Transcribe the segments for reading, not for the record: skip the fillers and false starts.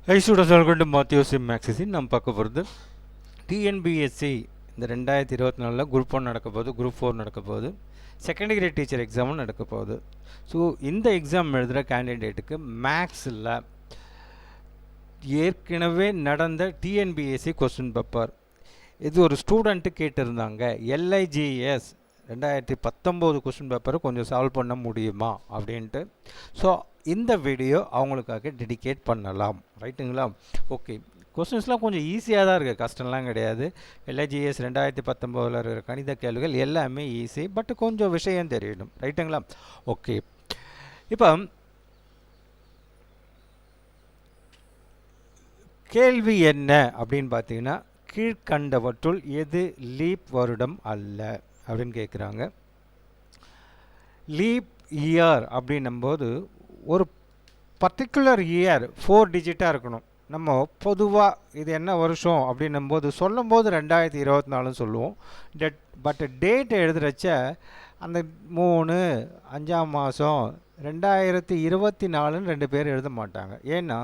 High students, welcome to மாத்தியோ சிம் மேக்ஸின். நம்ம பார்க்க போகிறது டிஎன்பிஎஸ்சி. இந்த 2024 குரூப் 1 நடக்க போகுது, குரூப் 4 நடக்க போகுது, செகண்ட் கிரேட் டீச்சர் எக்ஸாமும் நடக்க போகுது. ஸோ இந்த எக்ஸாம் எழுதுகிற கேண்டிடேட்டுக்கு மேக்ஸில் ஏற்கனவே நடந்த டிஎன்பிஎஸ்சி கொஸ்டின் பேப்பர் இது ஒரு ஸ்டூடெண்ட்டு கேட்டிருந்தாங்க. எல்ஐஜிஎஸ் 2019 கொஸ்டின் பேப்பரை கொஞ்சம் சால்வ் பண்ண முடியுமா அப்படின்ட்டு. ஸோ இந்த வீடியோ அவங்களுக்காக டெடிகேட் பண்ணலாம், ரைட்டுங்களா? ஓகே, கொஸ்டின்ஸ்லாம் கொஞ்சம் ஈஸியாக தான் இருக்குது, கஷ்டம்லாம் கிடையாது. எல்ஐஜிஎஸ் 2019 இருக்கிற கணித கேள்விகள் எல்லாமே ஈஸி, பட் கொஞ்சம் விஷயம் தெரியணும், ரைட்டுங்களா? ஓகே, இப்போ கேள்வி என்ன அப்படின்னு பார்த்தீங்கன்னா, கீழ்கண்டவற்றுள் எது லீப் வருடம் அல்ல அப்படின்னு கேட்குறாங்க. லீப் இயர் அப்படின்னும்போது ஒரு பர்டிகுலர் இயர் 4 டிஜிட்டாக இருக்கணும். நம்ம பொதுவாக இது என்ன வருஷம் அப்படின்னும்போது சொல்லும்போது 2024 சொல்லுவோம். பட் டேட் எழுதுகிறச்ச அந்த 3 5ஆம் மாதம் 2024 2 பேர் எழுத மாட்டாங்க. ஏன்னா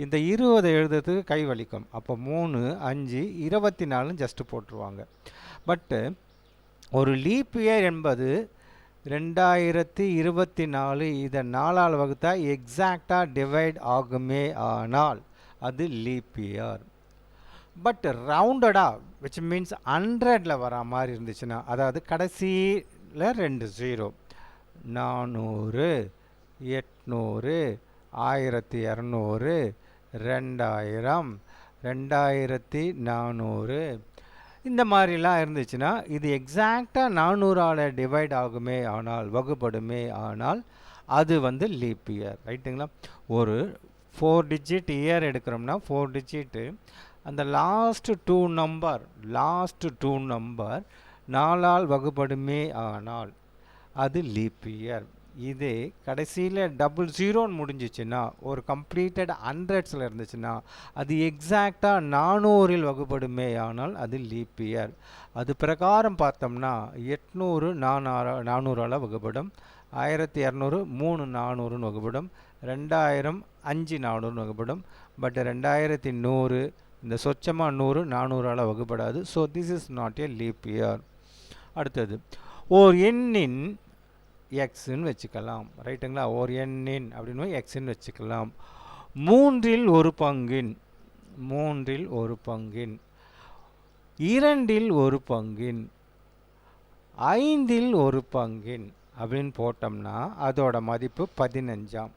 இந்த 20 எழுதுறதுக்கு கை வலிக்கும். அப்போ 3 5 24 ஜஸ்ட்டு போட்டுருவாங்க. பட்டு ஒரு லீப் இயர் என்பது 2024 இதை 4ஆல் வகுத்தா எக்ஸாக்டாக டிவைட் ஆகுமே ஆனால் அது லீப் இயர். பட் ரவுண்டடாக விச் மீன்ஸ் 100ல் வர மாதிரி இருந்துச்சுன்னா, அதாவது கடைசியில் 2 0, 400 800 1200 2000 2400 இந்த மாதிரிலாம் இருந்துச்சுன்னா இது எக்ஸாக்டாக 400ஆல் டிவைட் ஆகுமே ஆனால் வகுப்படுமே ஆனால் அது வந்து லீப் இயர், ரைட்டுங்களா? ஒரு 4 டிஜிட் இயர் எடுக்கிறோம்னா 4 டிஜிட்டு அந்த லாஸ்ட் டூ நம்பர் 4ஆல் வகுப்படுமே ஆனால் அது லீப் இயர். இது கடைசியில் 00 முடிஞ்சிச்சுன்னா ஒரு கம்ப்ளீட்டட் 100ஸில் இருந்துச்சுன்னா அது எக்ஸாக்டாக 400இல் வகுப்படுமே ஆனால் அது லீப் இயர். அது பிரகாரம் பார்த்தோம்னா 800 400ஆல் வகுப்படும், 1200 3 400ன்னு வகுப்படும், 2000 5 400ன்னு வகுப்படும். பட் 2100 இந்த சொச்சமாக 100 400ஆல் வகுப்படாது. So this is not a leap year. அடுத்தது ஓர் எண்ணின் எக்ஸ்ன்னு வச்சுக்கலாம், ரைட்டுங்களா? ஒரு எண்ணின் அப்படின்னு எக்ஸ்ன்னு வச்சுக்கலாம். 3இல் ஒரு பங்கின் 2இல் ஒரு பங்கின் 5இல் ஒரு பங்கின் அப்படின்னு போட்டோம்னா அதோட மதிப்பு 15ஆம்.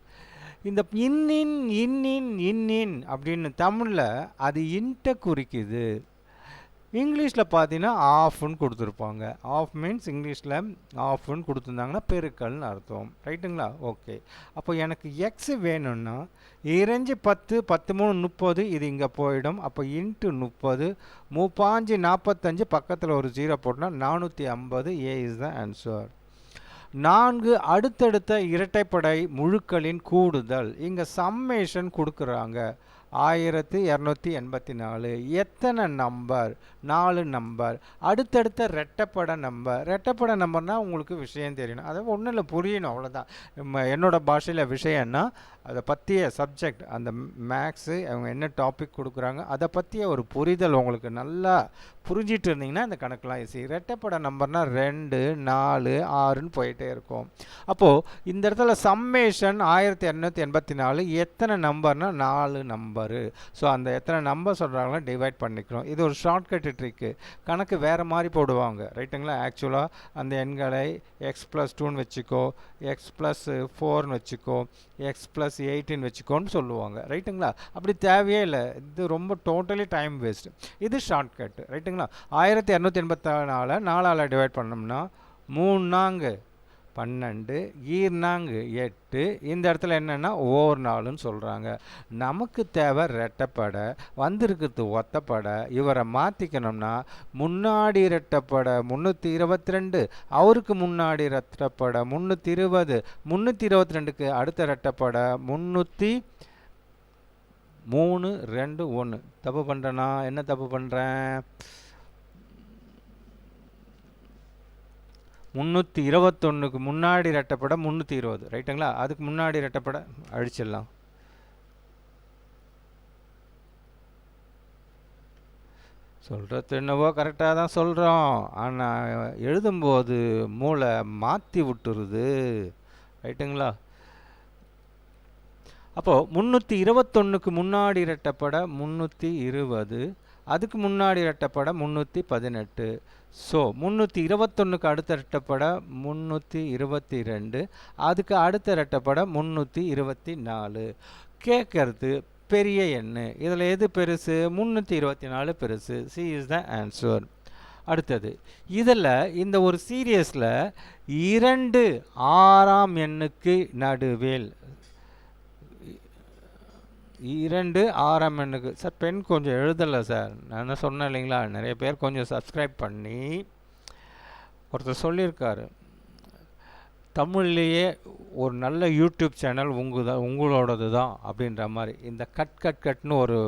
இந்த இன்னின் அப்படின்னு தமிழில் அது இன்ட்டை குறிக்குது. இங்கிலீஷில் பார்த்தீங்கன்னா ஆஃப்னு கொடுத்துருப்பாங்க. ஆஃப் மீன்ஸ் இங்கிலீஷில் ஆஃப்னு கொடுத்துருந்தாங்கன்னா பெருக்கல்னு அர்த்தம், ரைட்டுங்களா? ஓகே, அப்போ எனக்கு எக்ஸ் வேணும்னா 2 10 10 3 30 இது இங்கே போயிடும். அப்போ இன்ட்டு 30 35 45 பக்கத்தில் ஒரு 0 போட்டோம்னா 450. ஏ இஸ் த ஆன்சர். 4 அடுத்தடுத்த இரட்டைப்படை முழுக்களின் கூடுதல். இங்கே சம்மேஷன் கொடுக்குறாங்க 1284. எத்தனை நம்பர்? 4 நம்பர். அடுத்தடுத்த ரெட்டப்பட நம்பர்னால் உங்களுக்கு விஷயம் தெரியணும். அதை ஒன்றும் இல்லை, புரியணும், அவ்வளோதான். என்னோடய பாஷையில் விஷயம்னா அதை பற்றிய சப்ஜெக்ட், அந்த மேக்ஸு அவங்க என்ன டாபிக் கொடுக்குறாங்க அதை பற்றிய ஒரு புரிதல் உங்களுக்கு நல்லா புரிஞ்சிட்டு இருந்தீங்கன்னா இந்த கணக்கெலாம் ஈஸி. ரெட்டப்பட நம்பர்னால் 2 4 6ன்னு போயிட்டே இருக்கும். அப்போது இந்த இடத்துல சம்மேஷன் 1284 எத்தனை நம்பர்னால் 4 நம்பரு. ஸோ அந்த எத்தனை நம்பர் சொல்கிறாங்களோ டிவைட் பண்ணிக்கிறோம். இது ஒரு ஷார்ட்கட் ட்ரிக்கு. கணக்கு வேறு மாதிரி போடுவாங்க, ரைட்டுங்களா? ஆக்சுவலாக அந்த எண்களை x+2ன்னு வச்சுக்கோ, x+4ன்னு வச்சுக்கோ, x+8ன்னு வச்சுக்கோன்னு சொல்லுவாங்க, ரைட்டுங்களா? அப்படி தேவையே இல்லை. இது ரொம்ப டோட்டலி டைம் வேஸ்ட். இது ஷார்ட்கட், ரைட்டுங்களா? 1284 4ஆல் டிவைட் பண்ணோம்னா 3 நாங்கு 12, ஈர்நாங்கு 8. இந்த இடத்துல என்னென்னா ஓவர் 4ன்னு சொல்கிறாங்க. நமக்கு தேவை ரெட்டப்படை, வந்திருக்கிறது ஒத்தப்படை. இவரை மாற்றிக்கணும்னா முன்னாடி ரெட்டப்படை 322, அவருக்கு முன்னாடி ரெட்டப்படை 320, 322க்கு அடுத்த ரெட்டப்படை 303 2 1. தப்பு பண்ணுறேன்னா? என்ன தப்பு பண்ணுறேன்? 321க்கு முன்னாடி ரெட்டப்படை 320, ரைட்டுங்களா? அதுக்கு முன்னாடி ரெட்டப்படை அழிச்சிடலாம். சொல்கிறது என்னவோ கரெக்டாக தான் சொல்கிறோம், ஆனால் எழுதும்போது மூளை மாற்றி விட்டுருது. ரைட்டுங்களா? அப்போது 321க்கு முன்னாடி இரட்டைப்பட 320, அதுக்கு முன்னாடி இரட்டைப்பட 318. ஸோ 321க்கு அடுத்த இரட்டைப்பட 322, அதுக்கு அடுத்த இரட்டைப்பட 324. கேட்கறது பெரிய எண்ணு. இதில் எது பெருசு? 324 பெருசு. C is the answer. அடுத்தது, இதில் இந்த ஒரு சீரியஸில் 2 ஆறாம் எண்ணுக்கு நடுவில் 2 ஆறாம் எண்ணுக்கு சார் பெண் கொஞ்சம் எழுதலை சார். நான் என்ன சொன்னேன் இல்லைங்களா, நிறைய பேர் கொஞ்சம் சப்ஸ்கிரைப் பண்ணி ஒருத்தர் சொல்லியிருக்காரு, தமிழ்லேயே ஒரு நல்ல யூடியூப் சேனல் உங்களோடது தான் அப்படின்ற மாதிரி. இந்த கட்னு ஒரு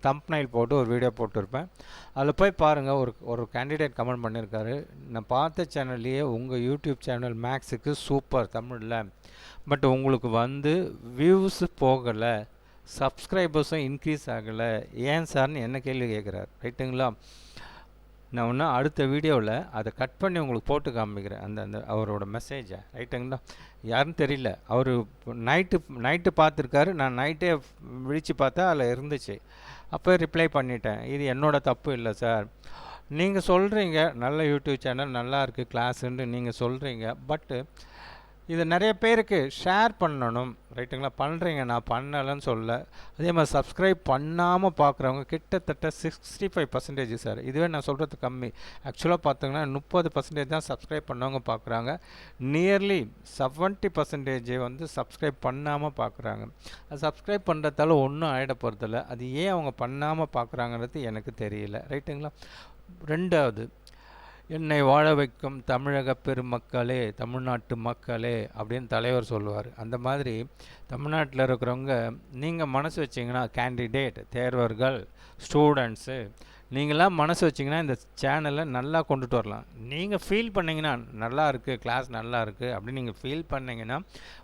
தம்ப்நெயில் போட்டு ஒரு வீடியோ போட்டிருப்பேன், அதில் போய் பாருங்கள். ஒரு கேண்டிடேட் கமெண்ட் பண்ணியிருக்காரு, நான் பார்த்த சேனல்லையே உங்கள் யூடியூப் சேனல் மேக்ஸுக்கு சூப்பர் தமிழில், பட் உங்களுக்கு வியூஸ் போகலை, சப்ஸ்கிரைபர்ஸும் இன்க்ரீஸ் ஆகலை, ஏன் சார்னு என்ன கேள்வி கேட்குறாரு. ரைட்டுங்களா? நான் ஒன்று அடுத்த வீடியோவில் அதை கட் பண்ணி உங்களுக்கு போட்டு காமிக்கிறேன், அந்த அவரோட மெசேஜை. ரைட்டுங்களா? யாருன்னு தெரியல, அவர் நைட்டு பார்த்துருக்காரு, நான் நைட்டே விழித்து பார்த்தா அதில் இருந்துச்சு. அப்போ ரிப்ளை பண்ணிட்டேன், இது என்னோடய தப்பு இல்லை சார். நீங்கள் சொல்கிறீங்க நல்ல யூடியூப் சேனல் நல்லா இருக்குது கிளாஸுன்னு நீங்கள் சொல்கிறீங்க, பட்டு இது நிறைய பேருக்கு ஷேர் பண்ணணும். ரைட்டுங்களா? பண்ணுறீங்க, நான் பண்ணலைன்னு சொல்ல. அதே மாதிரி சப்ஸ்கிரைப் பண்ணாமல் பார்க்குறவங்க கிட்டத்தட்ட 65% சார். இதுவே நான் சொல்கிறது கம்மி. ஆக்சுவலாக பார்த்தீங்கன்னா 30% தான் சப்ஸ்கிரைப் பண்ணவங்க பார்க்குறாங்க. நியர்லி 70% சப்ஸ்கிரைப் பண்ணாமல் பார்க்குறாங்க. அது சப்ஸ்கிரைப் பண்ணுறதால ஒன்றும் ஆகிட போகிறதில்ல. அது ஏன் அவங்க பண்ணாமல் பார்க்குறாங்கிறது எனக்கு தெரியல. ரைட்டுங்களா? ரெண்டாவது, என்னை வாழ வைக்கும் தமிழக பெருமக்களே, தமிழ்நாட்டு மக்களே அப்படின்னு தலைவர் சொல்லுவார். அந்த மாதிரி தமிழ்நாட்டில் இருக்கிறவங்க நீங்கள் மனசு வச்சிங்கன்னா, கேண்டிடேட் தேர்வர்கள், ஸ்டூடெண்ட்ஸு, நீங்களாம் மனசு வச்சிங்கன்னா இந்த சேனலை நல்லா கொண்டுட்டு வரலாம். நீங்கள் ஃபீல் பண்ணிங்கன்னா நல்லா இருக்குது, கிளாஸ் நல்லா இருக்குது அப்படின்னு நீங்கள் ஃபீல் பண்ணிங்கன்னா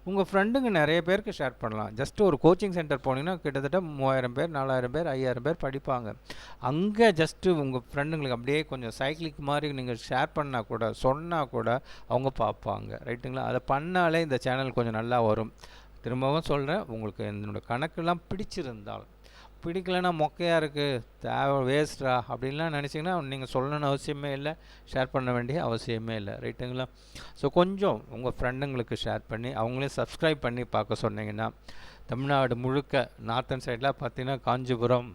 உங்கள் ஃப்ரெண்டுங்க நிறைய பேருக்கு ஷேர் பண்ணலாம். ஜஸ்ட்டு ஒரு கோச்சிங் சென்டர் போனீங்கன்னா கிட்டத்தட்ட 3000 பேர், 4000 பேர், 5000 பேர் படிப்பாங்க. அங்கே ஜஸ்ட்டு உங்கள் ஃப்ரெண்டுங்களுக்கு அப்படியே கொஞ்சம் சைக்கிளிக் மாதிரி நீங்கள் ஷேர் பண்ணால் கூட, சொன்னால் கூட அவங்க பார்ப்பாங்க. ரைட்டுங்களா? அதை பண்ணாலே இந்த சேனல் கொஞ்சம் நல்லா வரும். திரும்பவும் சொல்கிறேன், உங்களுக்கு என்னோடய கணக்கெல்லாம் பிடிச்சிருந்தால், பிடிக்கலைன்னா மொக்கையாக இருக்குது, தேவை வேஸ்ட்ரா அப்படின்லாம் நினச்சிங்கன்னா நீங்கள் சொல்லணும்னு அவசியமே இல்லை, ஷேர் பண்ண வேண்டிய அவசியமே இல்லை. ரைட்டுங்களா? ஸோ கொஞ்சம் உங்கள் ஃப்ரெண்டுங்களுக்கு ஷேர் பண்ணி அவங்களே சப்ஸ்கிரைப் பண்ணி பார்க்க சொன்னீங்கன்னா, தமிழ்நாடு முழுக்க நார்த்தன் சைடெலாம் பார்த்திங்கன்னா காஞ்சிபுரம்,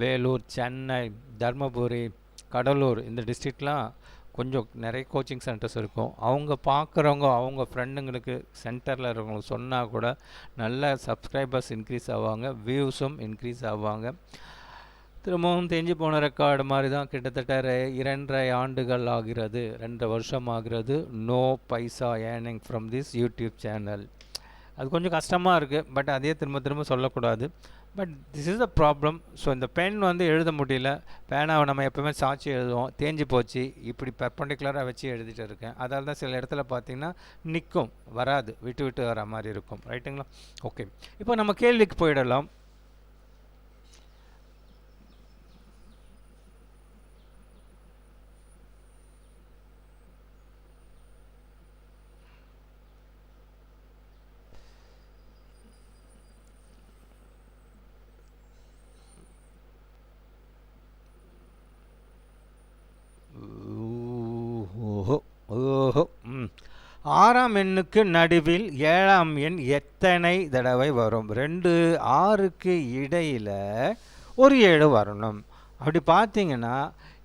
வேலூர், சென்னை, தர்மபுரி, கடலூர் இந்த டிஸ்ட்ரிக்ட்லாம் கொஞ்சம் நிறைய கோச்சிங் சென்டர்ஸ் இருக்கும். அவங்க பார்க்குறவங்க அவங்க ஃப்ரெண்டுங்களுக்கு சென்டரில் இருக்கிறவங்களுக்கு சொன்னால் கூட நல்ல சப்ஸ்கிரைபர்ஸ் இன்க்ரீஸ் ஆவாங்க, வியூஸும் இன்க்ரீஸ் ஆவாங்க. திரும்பவும் தெரிஞ்சு போன ரெக்கார்டு மாதிரி தான் கிட்டத்தட்ட 2.5 ஆண்டுகள் ஆகிறது, 2 வருஷம் ஆகிறது. No paisa earning from this YouTube channel. அது கொஞ்சம் கஷ்டமாக இருக்குது, பட் அதே திரும்ப சொல்லக்கூடாது. But this is the problem. So இந்த பென் எழுத முடியல, பேனாவை நம்ம எப்போவுமே சாய்ச்சி எழுதுவோம், தேஞ்சு போச்சு, இப்படி பெர்பெண்டிகுலராக வச்சு எழுதிட்டு இருக்கேன். அதால் தான் சில இடத்துல பார்த்திங்கன்னா நிற்கும், வராது, விட்டு வர மாதிரி இருக்கும். ரைட்டுங்களா? ஓகே, இப்போ நம்ம கேள்விக்கு போயிடலாம். ஆறாம் எண்ணுக்கு நடுவில் 7ஆம் எண் எத்தனை தடவை வரும்? 2 6க்கு இடையில் ஒரு 7 வரணும். அப்படி பார்த்தீங்கன்னா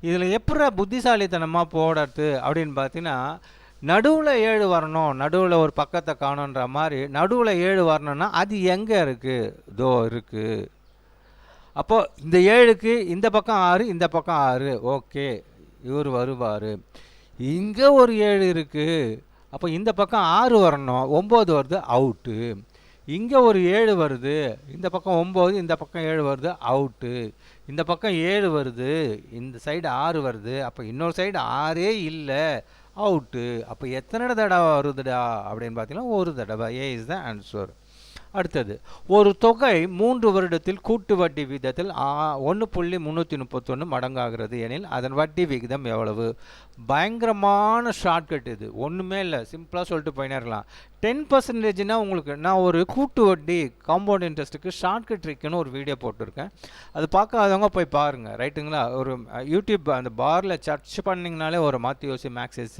இதில் எப்படி புத்திசாலித்தனமாக போடுறது அப்படின்னு பார்த்தீங்கன்னா, நடுவில் 7 வரணும், நடுவில் ஒரு பக்கத்தை காணுன்ற மாதிரி நடுவில் 7 வரணும்னா அது எங்கே இருக்குது? இதோ இருக்குது. அப்போது இந்த 7க்கு இந்த பக்கம் 6, இந்த பக்கம் 6. ஓகே, இவர் வருவார். இங்கே ஒரு 7 இருக்குது, அப்போ இந்த பக்கம் 6 வரணும், 9 வருது, அவுட்டு. இங்கே ஒரு 7 வருது, இந்த பக்கம் 9, இந்த பக்கம் 7 வருது, அவுட்டு. இந்த பக்கம் 7 வருது, இந்த சைடு 6 வருது, அப்போ இன்னொரு சைடு 6ஏ இல்லை, அவுட்டு. அப்போ எத்தனை தடவை வருதுடா அப்படின்னு பார்த்தீங்கன்னா ஒரு தடவை. ஏ இஸ் த ஆன்சர். அடுத்தது, ஒரு தொகை 3 வருடத்தில் கூட்டு வட்டி விகிதத்தில் 1.331 மடங்காகிறது எனில் அதன் வட்டி விகிதம் எவ்வளவு? பயங்கரமான ஷார்ட்கட் இது. ஒன்றுமே இல்லை, சிம்பிளாக சொல்லிட்டு போயினேரலாம். 10%னா உங்களுக்கு நான் ஒரு கூட்டு வட்டி காம்பவுண்ட் இன்ட்ரெஸ்ட்டுக்கு ஷார்ட்கட் ட்ரிக்குன்னு ஒரு வீடியோ போட்டிருக்கேன். அது பார்க்காதவங்க போய் பாருங்கள், ரைட்டுங்களா? ஒரு யூடியூப் அந்த பாரில் சர்ச் பண்ணிங்கனாலே ஒரு மாற்றி மேக்ஸ்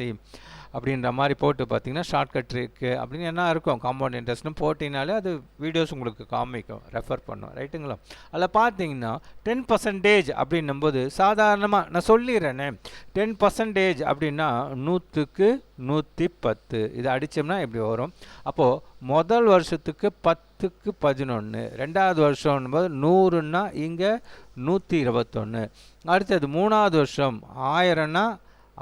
அப்படின்ற மாதிரி போட்டு பார்த்தீங்கன்னா ஷார்ட்கட் ட்ரிக்கு அப்படின்னு என்ன இருக்கும், காம்பவுண்ட் இன்ட்ரெஸ்ட்னு போட்டிங்கனாலே அது வீடியோஸ் உங்களுக்கு காமிக்கும், ரெஃபர் பண்ணும், ரைட்டுங்களா? அதில் பார்த்தீங்கன்னா 10% அப்படின்னும்போது சாதாரணமாக நான் சொல்லிடுறேனே, 10% அப்படின்னா 100க்கு 110 இது அடித்தோம்னா இப்படி வரும். அப்போது முதல் வருஷத்துக்கு 10க்கு 11, ரெண்டாவது வருஷம்னும்போது 100ன்னா இங்கே 121, அடுத்தது மூணாவது வருஷம் 1000ன்னா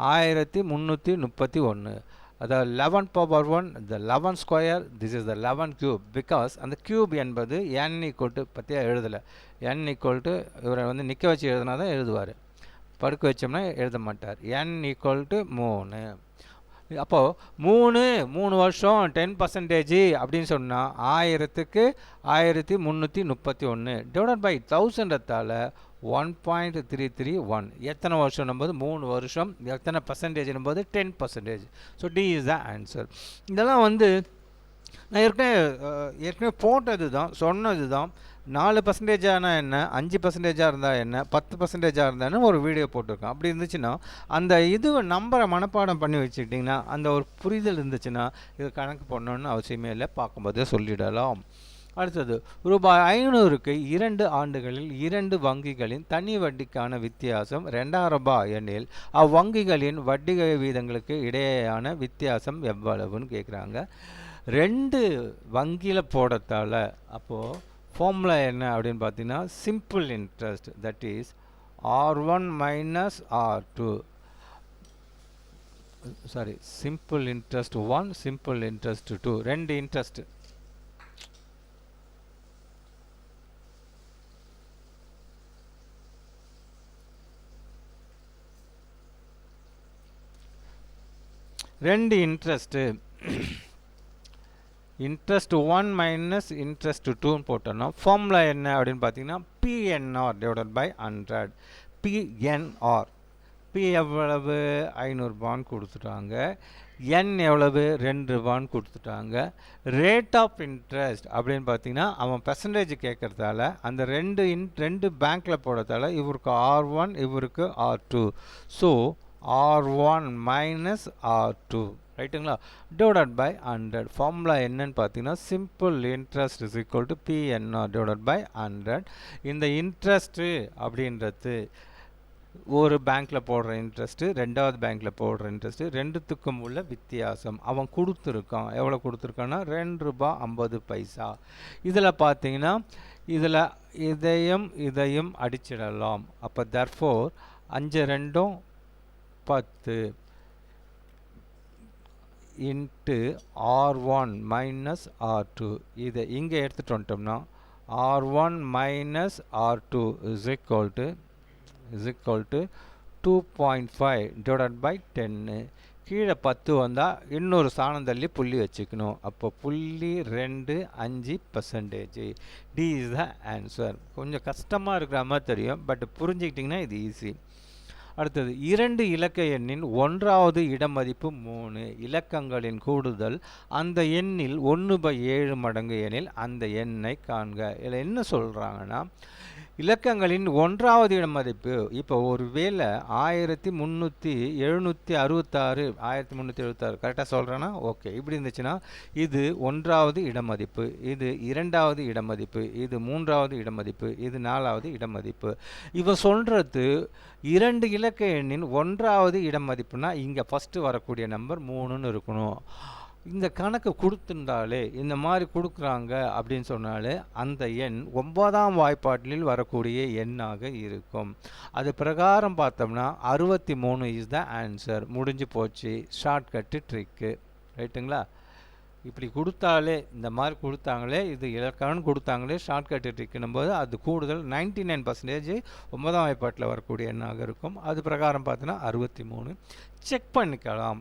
1331. அதாவது 11 power 1, the 11 square, this is the 11 cube, because அந்த cube என்பது n ஈக்குவல் பற்றியா எழுதலை. n ஈக்குவல் இவரை வந்து நிற்க வச்சு எழுதினா தான் எழுதுவார், படுக்க வச்சோம்னா எழுத மாட்டார். n equal 3. அப்போது 3 வருஷம் 10% அப்படின்னு சொன்னால் 1000க்கு 1331 டிவைடட் பை 1000 1.331. எத்தனை வருஷம் நம்போது 3 வருஷம், எத்தனை பர்சன்டேஜ் நம்போது 10%. So D is the answer. இதெல்லாம் வந்து நான் ஏற்கனவே போட்டது தான், சொன்னது தான். 4% என்ன, 5% இருந்தால் என்ன, 10% இருந்தான்னு ஒரு வீடியோ போட்டிருக்கேன். அப்படி இருந்துச்சுன்னா அந்த நம்பரை மனப்பாடம் பண்ணி வச்சுக்கிட்டிங்கன்னா அந்த ஒரு புரிதல் இருந்துச்சுன்னா இது கணக்கு பண்ணணுன்னு அவசியமே இல்லை, பார்க்கும்போதே சொல்லிடலாம். அடுத்தது, ரூபாய் 500க்கு 2 ஆண்டுகளில் 2 வங்கிகளின் தனி வட்டிக்கான வித்தியாசம் 2000 ரூபாய் எனில் அவ்வங்கிகளின் வட்டி வீதங்களுக்கு இடையேயான வித்தியாசம் எவ்வளவுன்னு கேட்குறாங்க. 2 வங்கியில் போடத்தால் அப்போது ஃபார்முலா என்ன அப்படின்னு பார்த்தீங்கன்னா simple interest, that is R1 minus R2, sorry simple interest 1, simple interest 2, 2 interest. Interest 1 minus interest 2ன்னு போட்டோன்னா ஃபார்முலா என்ன அப்படின்னு பார்த்தீங்கன்னா PNR divided by 100. PNR, P எவ்வளவு 500 ரூபான்னு கொடுத்துட்டாங்க, N எவ்வளவு 2 ரூபான்னு கொடுத்துட்டாங்க. ரேட் ஆஃப் இன்ட்ரெஸ்ட் அப்படின்னு பார்த்தீங்கன்னா அவன் பெர்சன்டேஜ் கேட்குறதால அந்த ரெண்டு பேங்க்கில் போடுறதால இவருக்கு R1 இவருக்கு R2. So R1 minus R2, ரைட்டுங்களா, டிவைடட் பை 100. ஃபார்முலா என்னன்னு பார்த்தீங்கன்னா simple interest is equal to PNR divided by 100. இந்த இன்ட்ரெஸ்ட்டு அப்படின்றது ஒரு பேங்க்கில் போடுற இன்ட்ரெஸ்ட்டு, ரெண்டாவது பேங்க்கில் போடுற இன்ட்ரெஸ்ட்டு, ரெண்டுத்துக்கும் உள்ள வித்தியாசம். அவன் கொடுத்துருக்கான், எவ்வளோ கொடுத்துருக்கான்னா 2 ரூபா 50 பைசா. இதில் பார்த்தீங்கன்னா இதில் இதையும் அடிச்சிடலாம். அப்போ therefore 5 2 10 into R1 minus R2. இதை இங்கே எடுத்துகிட்டு வந்துட்டோம்னா R1 minus R2 is equal to 2.5 divided by 10. கீழே 10 வந்தால் இன்னொரு சாணம் தள்ளி புள்ளி வச்சுக்கணும். அப்போ 0.25%. D is the answer. கொஞ்சம் கஷ்டமாக இருக்கிற மாதிரி தெரியும், பட் புரிஞ்சுக்கிட்டிங்கன்னா இது ஈஸி. அடுத்தது, 2 இலக்க எண்ணின் 1வது இடமதிப்பு 3 இலக்கங்களின் கூடுதல் அந்த எண்ணில் 1/7 மடங்கு எனில் அந்த எண்ணை காண்க. இதில் என்ன சொல்கிறாங்கன்னா இலக்கங்களின் 1வது இடமதிப்பு இப்போ ஒரு வேளை 1366 கரெக்டாக சொல்கிறேன்னா ஓகே. இப்படி இருந்துச்சுன்னா இது 1வது இடமதிப்பு, இது 2வது இடமதிப்பு, இது 3வது இடமதிப்பு, இது 4வது இடமதிப்பு. இவன் சொல்கிறது 2 இலக்க எண்ணின் 1வது இடமதிப்புனா இங்கே ஃபஸ்ட்டு வரக்கூடிய நம்பர் 3ன்னு இருக்கணும். இந்த கணக்கு கொடுத்துருந்தாலே இந்த மாதிரி கொடுக்குறாங்க அப்படின்னு சொன்னாலே அந்த எண் 9ஆம் வாய்ப்பாட்டில் வரக்கூடிய எண்ணாக இருக்கும். அது பிரகாரம் பார்த்தோம்னா 63 இஸ் த ஆன்சர். முடிஞ்சு போச்சு, ஷார்ட்கட்டு ட்ரிக்கு, ரைட்டுங்களா? இப்படி கொடுத்தாலே இந்த மாதிரி கொடுத்தாங்களே, இது இலக்கணம் கொடுத்தாங்களே, ஷார்ட்கட்டு ட்ரிக்குன்னும் போது அது கூடுதல் 99% 9ஆம் வாய்ப்பாட்டில் வரக்கூடிய எண்ணாக இருக்கும். அது பிரகாரம் பார்த்தோன்னா 63 செக் பண்ணிக்கலாம்.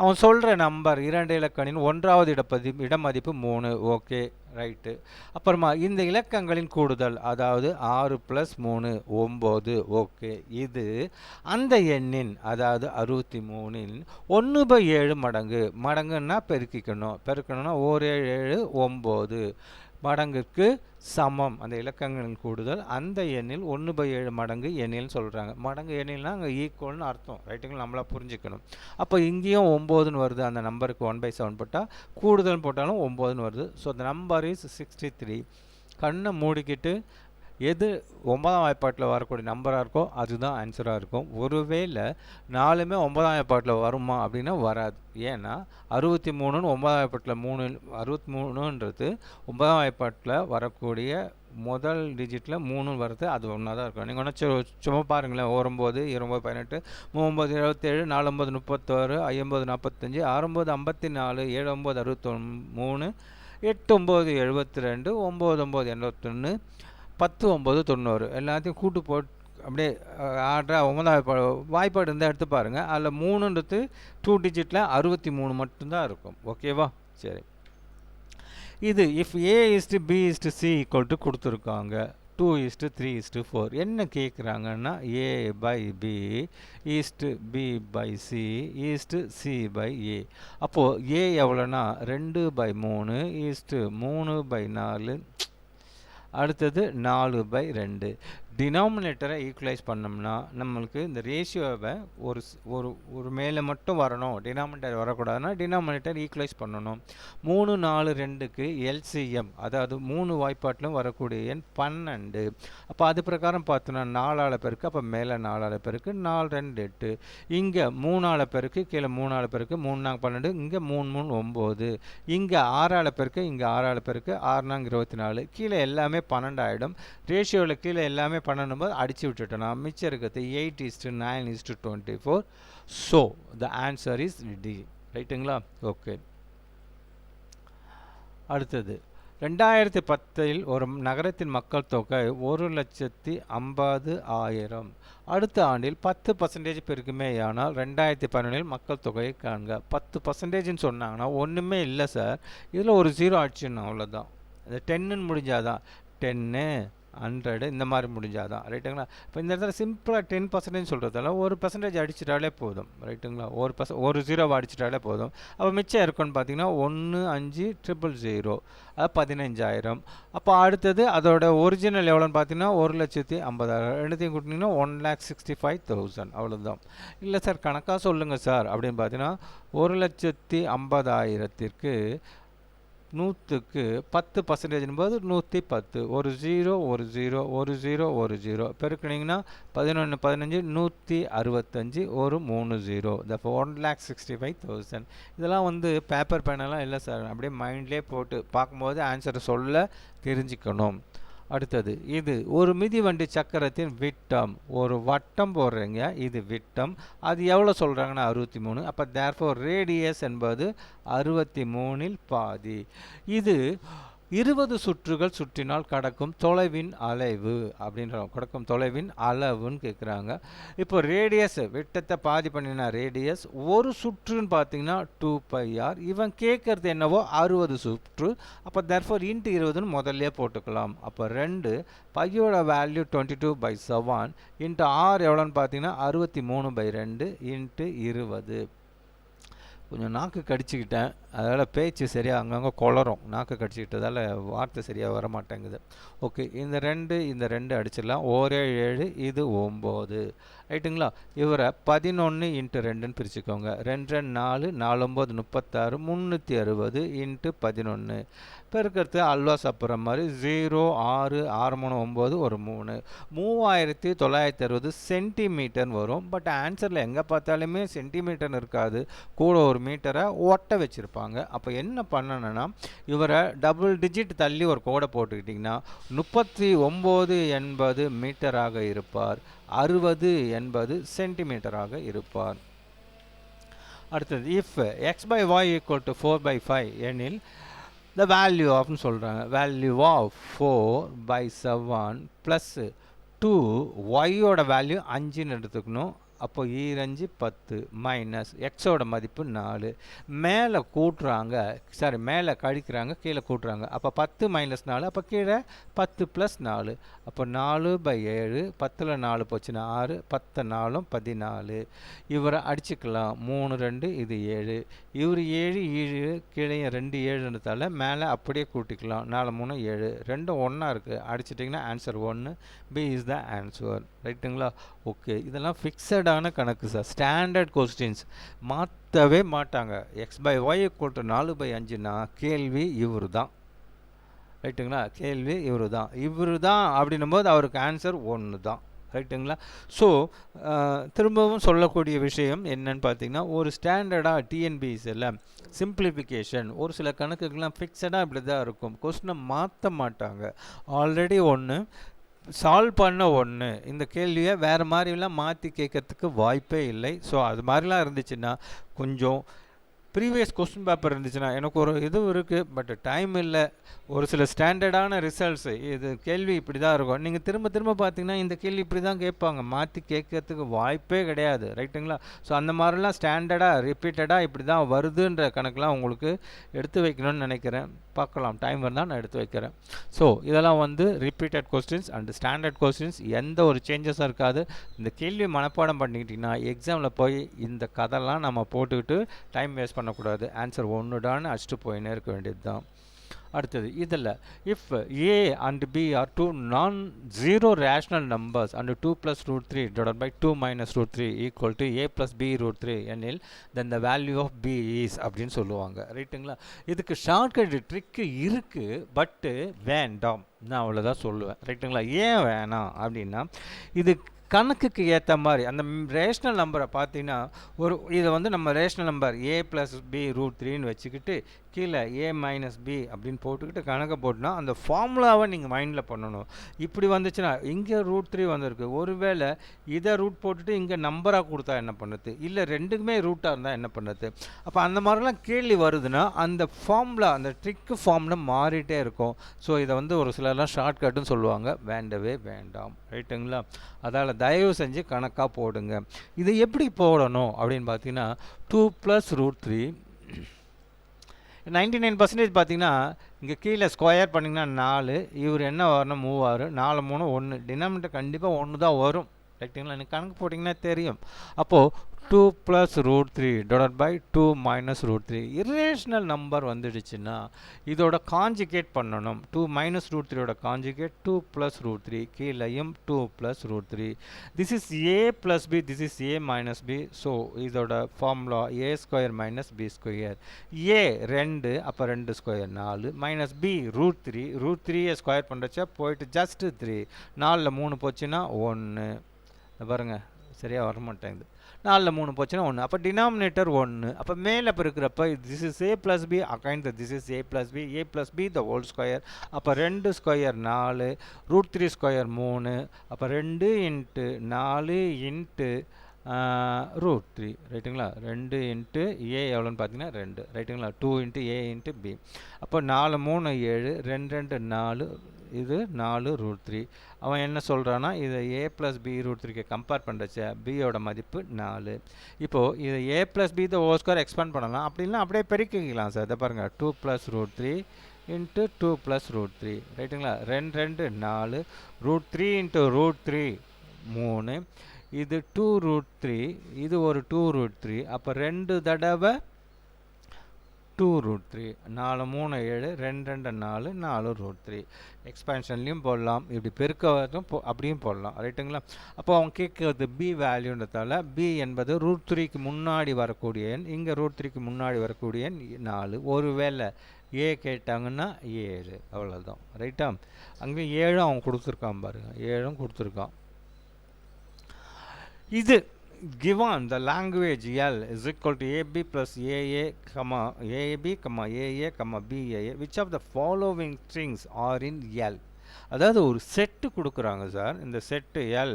அவன் சொல்கிற நம்பர் 2 இலக்கணின் 1வது இடமதிப்பு 3. Okay, right. அப்புறமா இந்த இலக்கங்களின் கூடுதல், அதாவது 6 + 3 9. ஓகே, இது அந்த எண்ணின், அதாவது 63இன் 1/7 மடங்குன்னா பெருக்கணும்னா 1 7 9 மடங்குக்கு சமம். அந்த இலக்கங்களின் கூடுதல் அந்த எண்ணில் 1/7 மடங்கு எண்ணில்னு சொல்கிறாங்க. மடங்கு எண்ணில்னா அங்கே ஈக்குவல்னு அர்த்தம், ரைட்டுங்களா? நம்மளா புரிஞ்சுக்கணும். அப்போ இங்கேயும் 9ன்னு வருது. அந்த நம்பருக்கு 1/7 போட்டால், கூடுதல் போட்டாலும் 9ன்னு வருது. So the number is 63. கண்ணை மூடிக்கிட்டு எது 9ஆம் வாய்ப்பாட்டில் வரக்கூடிய நம்பராக இருக்கோ அதுதான் ஆன்சராக இருக்கும். ஒருவேளை 4மே 9ஆம் வாய்ப்பாட்டில் வருமா அப்படின்னா வராது. ஏன்னா 63ன்னு 9ஆம் வாய்ப்பாட்டில் 63ன்றது 9ஆம் வாய்ப்பாட்டில் வரக்கூடிய முதல் டிஜிட்டில் 3 வருது. அது ஒன்றா தான் இருக்கும். நீங்கள் ஒன்றா சும்மா பாருங்களேன். 9 29 18 39 27 49 36 50 45 69 54 79 63 89 72 99 81 10 9 90 எல்லாத்தையும் கூட்டு போட்டு அப்படியே ஆர்டராக 9ஆம் வாய்ப்பாடு இருந்தால் எடுத்து பாருங்கள். அதில் 3ன்றது 2 டிஜிட்டில் 63 மட்டும்தான் இருக்கும். ஓகேவா? சரி. இது இஃப் A/B/C = கொடுத்துருக்காங்க 2:3:4. என்ன கேட்குறாங்கன்னா A/B B/C C/A. அப்போது A எவ்வளோனா 2/3 3/4. அடுத்தது 4/2. டினாமினேட்டரை ஈக்குவலைஸ் பண்ணோம்னா நம்மளுக்கு இந்த ரேஷியோவை ஒரு மேலே மட்டும் வரணும், டினாமினேட்டர் வரக்கூடாதுன்னா டினாமினேட்டர் ஈக்குவலைஸ் பண்ணணும். 3 4 2க்கு எல்சிஎம், அதாவது 3 வாய்ப்பாட்டிலும் வரக்கூடிய எண் 12. அப்போ அது பிரகாரம் பார்த்தோன்னா 4ஆல் பெருக்கு, அப்போ மேலே 4ஆல் பெருக்கு, 4 2 8. இங்கே 3ஆல் பெருக்கு, கீழே 3ஆல் பெருக்கு, 3 4 12, இங்கே 3 3 9. இங்கே 6ஆல் பெருக்கு, இங்கே 6ஆல் பெருக்கு, 6 4 24. கீழே எல்லாமே 12 ஆகிடும். ரேஷியோவில் கீழே எல்லாமே 12 போது அடிச்சு விட்டுட்டோம்னா மிச்சம் இருக்கிறது 8:9:24. So the answer is D. ரைட்டுங்களா? ஓகே. அடுத்தது 2010 ஒரு நகரத்தின் மக்கள் தொகை 1,50,000. அடுத்த ஆண்டில் 10% பெருக்குமேயானால் 2011 மக்கள் தொகையை காண்க. 10%ன்னு சொன்னாங்கன்னா ஒன்றுமே இல்லை சார், இதில் ஒரு 0 அடிச்சிடணும், அவ்வளோதான். அது 10ன்னு முடிஞ்சாதான், 10 100 இந்த மாதிரி முடிஞ்சாதான், ரைட்டுங்களா? இப்போ இந்த இடத்துல சிம்பிளாக 10% சொல்கிறதால 1% அடிச்சிட்டாலே போதும், ரைட்டுங்களா? ஒரு 0 அடிச்சிட்டாலே போதும். அப்போ மிச்சம் இருக்குன்னு பார்த்தீங்கன்னா 15,000, அது 15,000. அப்போ அடுத்தது அதோட ஒரிஜினல் எவ்வளோன்னு பார்த்தீங்கன்னா 1,50,000. ரெண்டுத்தையும் கூட்டினீங்கன்னா 1,65,000. அவ்வளோதான். இல்லை சார் கணக்காக சொல்லுங்கள் சார் அப்படின்னு பார்த்தீங்கன்னா 1,50,000க்கு 100க்கு 10% போது 110. ஒரு 0 ஒரு 0 ஒரு 0 ஒரு 0 பெருக்கினீங்கன்னா 11 15 165 ஒரு 3 0. தப்போ 1,65,000. இதெல்லாம் வந்து பேப்பர் பேனெல்லாம் இல்லை சார், அப்படியே மைண்ட்லேயே போட்டு பார்க்கும்போது ஆன்சரை சொல்ல தெரிஞ்சுக்கணும். அடுத்தது இது ஒரு மிதிவண்டி சக்கரத்தின் விட்டம். ஒரு வட்டம் போடுறீங்க, இது விட்டம். அது எவ்வளோ சொல்கிறாங்கன்னா 63. அப்போ தேர்ஃபோர் ரேடியஸ் என்பது 63இல் பாதி. இது 20 சுற்றுகள் சுற்றினால் கடக்கும் தொலைவின் அளவு அப்படின்றோம். கடக்கும் தொலைவின் அளவுன்னு கேட்குறாங்க. இப்போ ரேடியஸ் விட்டத்தை பாதி பண்ணினா ரேடியஸ், ஒரு சுற்றுன்னு பார்த்தீங்கன்னா 2πr. இவன் கேட்குறது என்னவோ 60 சுற்று. அப்போ தேர்ஃபோர் இன்ட்டு 20ன்னு முதல்ல போட்டுக்கலாம். அப்போ 2 பையோட வேல்யூ 22/7 இன்ட்டு ஆர் எவ்வளோன்னு பார்த்தீங்கன்னா 63/2 இன்ட்டு 20. கொஞ்சம் நாக்கு கடிச்சிக்கிட்டேன், அதனால் பேச்சு சரியாக அங்கங்கே குளரும். நாக்கு கடிச்சிக்கிட்டதால் வார்த்தை சரியாக வர மாட்டேங்குது. ஓகே, இந்த 2 அடிச்சிடலாம். 1 7 இது 9. ரைட்டுங்களா? இவரை 11 இன்ட்டு 2ன்னு பிரிச்சுக்கோங்க. 2 4 4 9 36 360 இன்ட்டு 11. பெருக்கிறது அல்வா சாப்பிட்ற மாதிரி 0 6 6 3 9 ஒரு 3 3960 சென்டிமீட்டர் வரும். பட் ஆன்சரில் எங்கே பார்த்தாலுமே சென்டிமீட்டர் இருக்காது, கூட ஒரு மீட்டரை ஒட்ட வச்சுருப்பாங்க. அப்போ என்ன பண்ணணும்னா இவரை டபுள் டிஜிட் தள்ளி ஒரு கோடை போட்டுக்கிட்டிங்கன்னா 39 என்பது மீட்டராக இருப்பார், 60 என்பது சென்டிமீட்டராக இருப்பார். அடுத்தது இஃப் x/y = 4/5 எனில் the value of சொல்கிறாங்க. வேல்யூ ஆஃப் 4/7 + 2 y ஓட வேல்யூ 5ன்னு எடுத்துக்கணும். அப்போ ஈரஞ்சு 10 மைனஸ் எக்ஸோட மதிப்பு 4. மேலே கூட்டுறாங்க, சாரி மேலே கழிக்கிறாங்க, கீழே கூட்டுறாங்க. அப்போ 10 மைனஸ் 4, அப்போ கீழே 10 ப்ளஸ் 4. அப்போ 4/7, 10ல் 4 போச்சுன்னா 6, 10 4 14. இவரை அடிச்சுக்கலாம், 3 2 இது 7. இவர் 7 7 கீழே 2 7ன்றதால மேலே அப்படியே கூட்டிக்கலாம். 4 3 7, ரெண்டும் ஒன்றா இருக்குது. அடிச்சிட்டிங்கன்னா answer 1. B is the answer. ரைட்டுங்களா? ஓகே, இதெல்லாம் ஃபிக்ஸடான கணக்கு சார். ஸ்டாண்டர்ட் கொஸ்டின்ஸ் மாற்றவே மாட்டாங்க. x/y = 4/5னா கேள்வி இவர் தான். ரைட்டுங்களா? கேள்வி இவர் தான் அப்படின்னும் போது அவருக்கு ஆன்சர் 1 தான். ரைட்டுங்களா? ஸோ திரும்பவும் சொல்லக்கூடிய விஷயம் என்னன்னு பார்த்தீங்கன்னா, ஒரு ஸ்டாண்டர்டாக டிஎன்பிஎஸ்சியில் சிம்பிளிஃபிகேஷன் ஒரு சில கணக்குகள்லாம் ஃபிக்ஸடாக இப்படி தான் இருக்கும். கொஸ்டினை மாற்ற மாட்டாங்க. ஆல்ரெடி ஒன்று சால்வ் பண்ண ஒன்று, இந்த கேள்வியை வேறு மாதிரிலாம் மாற்றி கேட்கறதுக்கு வாய்ப்பே இல்லை. ஸோ அது மாதிரிலாம் இருந்துச்சுன்னா, கொஞ்சம் ப்ரீவியஸ் கொஸ்டின் பேப்பர் இருந்துச்சுன்னா, எனக்கு ஒரு இது இருக்குது பட் டைம் இல்லை, ஒரு சில ஸ்டாண்டர்டான ரிசல்ட்ஸு, இது கேள்வி இப்படி தான் இருக்கும், நீங்கள் திரும்ப திரும்ப பார்த்தீங்கன்னா இந்த கேள்வி இப்படி தான் கேட்பாங்க, மாற்றி கேட்கறதுக்கு வாய்ப்பே கிடையாது. ரைட்டுங்களா? ஸோ அந்த மாதிரிலாம் ஸ்டாண்டர்டாக ரிப்பீட்டடாக இப்படி தான் வருதுன்ற கணக்கெலாம் உங்களுக்கு எடுத்து வைக்கணும்னு நினைக்கிறேன். பார்க்கலாம், டைம் இருந்தால் நான் எடுத்து வைக்கிறேன். ஸோ இதெல்லாம் வந்து repeated questions and standard questions, எந்த ஒரு சேஞ்சஸும் இருக்காது. இந்த கேள்வி மனப்பாடம் பண்ணிக்கிட்டிங்கன்னா எக்ஸாமில் போய் இந்த கதைலாம் நம்ம போட்டுக்கிட்டு டைம் வேஸ்ட் பண்ணக்கூடாது. ஆன்சர் 1டான்னு அடிச்சுட்டு போயின்னே இருக்க வேண்டியது தான். அடுத்தது இதில் if a and b are two non-zero rational numbers and 2 plus root 3 divided by 2 minus root 3 equal to a plus b root 3 எனில் then the value of b is அப்படின்னு சொல்லுவாங்க. ரைட்டுங்களா? இதுக்கு ஷார்ட்கட் ட்ரிக்கு இருக்குது, பட்டு வேண்டாம், நான் அவ்வளோதான் சொல்லுவேன். ரைட்டுங்களா? ஏன் வேணாம் அப்படின்னா, இது கணக்குக்கு ஏற்ற மாதிரி அந்த ரேஷ்னல் நம்பரை பார்த்தீங்கன்னா, இதை வந்து நம்ம ரேஷ்னல் நம்பர் a + b √3ன்னு வச்சுக்கிட்டு கீழே a - b அப்படின்னு போட்டுக்கிட்டு கணக்கை போட்டுனா அந்த ஃபார்முலாவை நீங்கள் மைண்டில் பண்ணணும். இப்படி வந்துச்சுன்னா இங்கே √3 வந்திருக்கு, ஒருவேளை இதை ரூட் போட்டுட்டு இங்கே நம்பராக கொடுத்தா என்ன பண்ணுறது, இல்லை ரெண்டுக்குமே ரூட்டாக இருந்தால் என்ன பண்ணுறது, அப்போ அந்த மாதிரிலாம் கேள்வி வருதுன்னா அந்த ஃபார்முலா, அந்த ட்ரிக்கு ஃபார்முலா மாறிட்டே இருக்கும். ஸோ இதை வந்து ஒரு சிலர்லாம் ஷார்ட்கட்டுன்னு சொல்லுவாங்க, வேண்டவே வேண்டாம். ரைட்டுங்களா? அதால் தயவு செஞ்சு கணக்காக போடுங்க. இதை எப்படி போடணும் அப்படின்னு பார்த்தீங்கன்னா, 2 + √3 99% பார்த்தீங்கன்னா இங்கே கீழே ஸ்கொயர் பண்ணிங்கன்னா 4, இவர் என்ன வரணும் 3 4 3 1, டினாமினேட்டர் கண்டிப்பாக 1 தான் வரும். ரைட்டுங்களா? எனக்கு கணக்கு போட்டிங்கன்னா தெரியும். அப்போது 2 + √3 divided by 2 minus √3 irrational number வந்துடுச்சுன்னா இதோட காஞ்சிகேட் பண்ணணும். 2 minus √3ோட காஞ்சிகேட் 2 + √3, கீழையும் 2 + √3. this is a plus b, this is a minus b. So இதோட ஃபார்முலா a² - b². a 2, அப்போ 2 ஸ்கொயர் 4, மைனஸ் b √3, √3 ஸ்கொயர் பண்ணுறச்சா போயிட்டு ஜஸ்ட் 3, 4ல் 3 போச்சுன்னா 1. பாருங்கள், சரியாக வரமாட்டேங்குது. 4ல் 3 போச்சுன்னா 1, அப்போ டினாமினேட்டர் 1. அப்போ மேலே இருக்கிறப்ப this is a + b again this is a + b, a + b the whole square. அப்போ 2 ஸ்கொயர் 4, √3 ஸ்கொயர் 3, அப்போ 2 × 4 × √3. ரைட்டுங்களா? 2 × a எவ்வளோன்னு பார்த்தீங்கன்னா 2. ரைட்டுங்களா? 2 × a × b. அப்போ 4 3 7, 2 2 4, இது 4 √3. அவன் என்ன சொல்கிறான்னா, இதை a + b √3க்கு கம்பேர் பண்ணுறச்ச பியோட மதிப்பு 4. இப்போது இதை a + b the whole square expand பண்ணலாம், அப்படின்னா அப்படியே பெருக்கிக்கலாம் சார். இதை பாருங்கள், 2 + √3 × 2 + √3. ரைட்டுங்களா? 2 2 4, √3 × √3 3, இது 2 √3, இது ஒரு 2 √3, அப்போ 2 தடவை 2 √3, 4 3 7, 2 2 4, 4 √3. எக்ஸ்பேன்ஷன்லையும் போடலாம், இப்படி பெருக்கிறதும் அப்படியும் போடலாம். ரைட்டுங்களா? அப்போ அவங்க கேட்குறது பி வேல்யூன்றதால பி என்பது √3க்கு முன்னாடி வரக்கூடிய எண், இங்கே √3க்கு முன்னாடி வரக்கூடிய எண் 4. ஒருவேளை ஏ கேட்டாங்கன்னா 7, அவ்வளோதான். ரைட்டா? அங்கே 7 அவன் கொடுத்துருக்கான் பாருங்கள், 7 கொடுத்துருக்கான். இது given the language L is equal to AB plus AA, AB, AA, BAA, which of the following strings are in L? அதாவது ஒரு செட்டு கொடுக்குறாங்க சார். இந்த செட்டு L,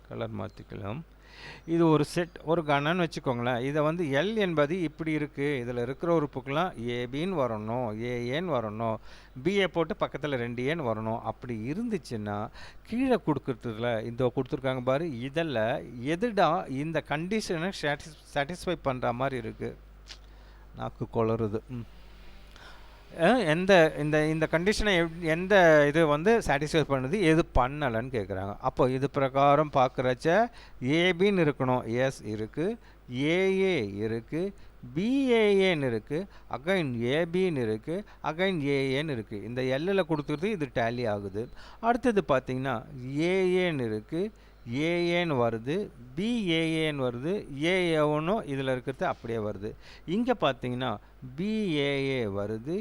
கலர் மாற்றிக்கலாம். இது ஒரு செட் ஒரு கணன்னு வச்சுக்கோங்களேன். இதை வந்து எல் என்பது இப்படி இருக்குது, இதில் இருக்கிற உறுப்புக்கெல்லாம் ஏபின்னு வரணும், ஏஏன்னு வரணும், பிஏ போட்டு பக்கத்தில் 2ஏன்னு வரணும். அப்படி இருந்துச்சுன்னா கீழே கொடுக்குறதுல இந்த கொடுத்துருக்காங்க பாரு, இதில் எதுடா இந்த கண்டிஷனை சாட்டிஸ்ஃபை பண்ணுற மாதிரி இருக்குது. நாக்கு குளறுது. எந்த இந்த இந்த கண்டிஷனை எந்த இது வந்து சாட்டிஸ்ஃபை பண்ணுது, எது பண்ணலைன்னு கேட்குறாங்க. அப்போ இது பிரகாரம் பார்க்குறச்ச ஏபின்னு இருக்கணும், எஸ் இருக்குது, ஏஏ இருக்குது, பிஏஏன்னு இருக்குது, அகைன் ஏபின்னு இருக்குது, அகைன் ஏஏன்னு இருக்குது. இந்த எல்லில் கொடுத்துருது, இது டேலி ஆகுது. அடுத்தது பார்த்திங்கன்னா ஏஏன்னு இருக்குது, ஏஏன்னு வருது, பிஏஏன்னு வருது, ஏஏஒன்னும் இதில் இருக்கிறது அப்படியே வருது. இங்கே பார்த்தீங்கன்னா பிஏஏ வருது,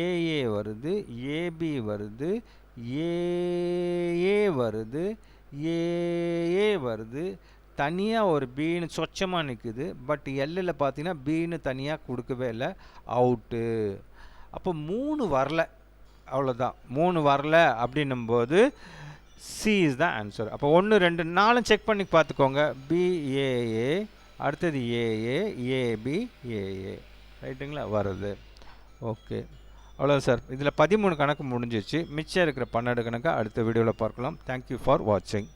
ஏஏ வருது, ஏபி வருது, ஏஏ வருது, ஏஏ வருது, தனியாக ஒரு பின்னு சொச்சமாக நிற்குது. பட் எல்லில் பார்த்தீங்கன்னா பின்னு தனியாக கொடுக்கவே இல்லை, அவுட்டு. அப்போ 3 வரல, அவ்வளோதான். 3 வரல அப்படின்னும்போது சி இஸ் த ஆன்சர். அப்போ 1 2 4 செக் பண்ணி பார்த்துக்கோங்க. பிஏஏ, அடுத்தது ஏஏ, ஏபி, ஏஏ, ரைட்டுங்களா வருது. ஓகே, அவ்வளோதான் சார். இதில் 13 கணக்கு முடிஞ்சிச்சு. மிச்சம் இருக்கிற 12 கணக்கை அடுத்த வீடியோவில் பார்க்கலாம். தேங்க்யூ ஃபார் வாட்சிங்.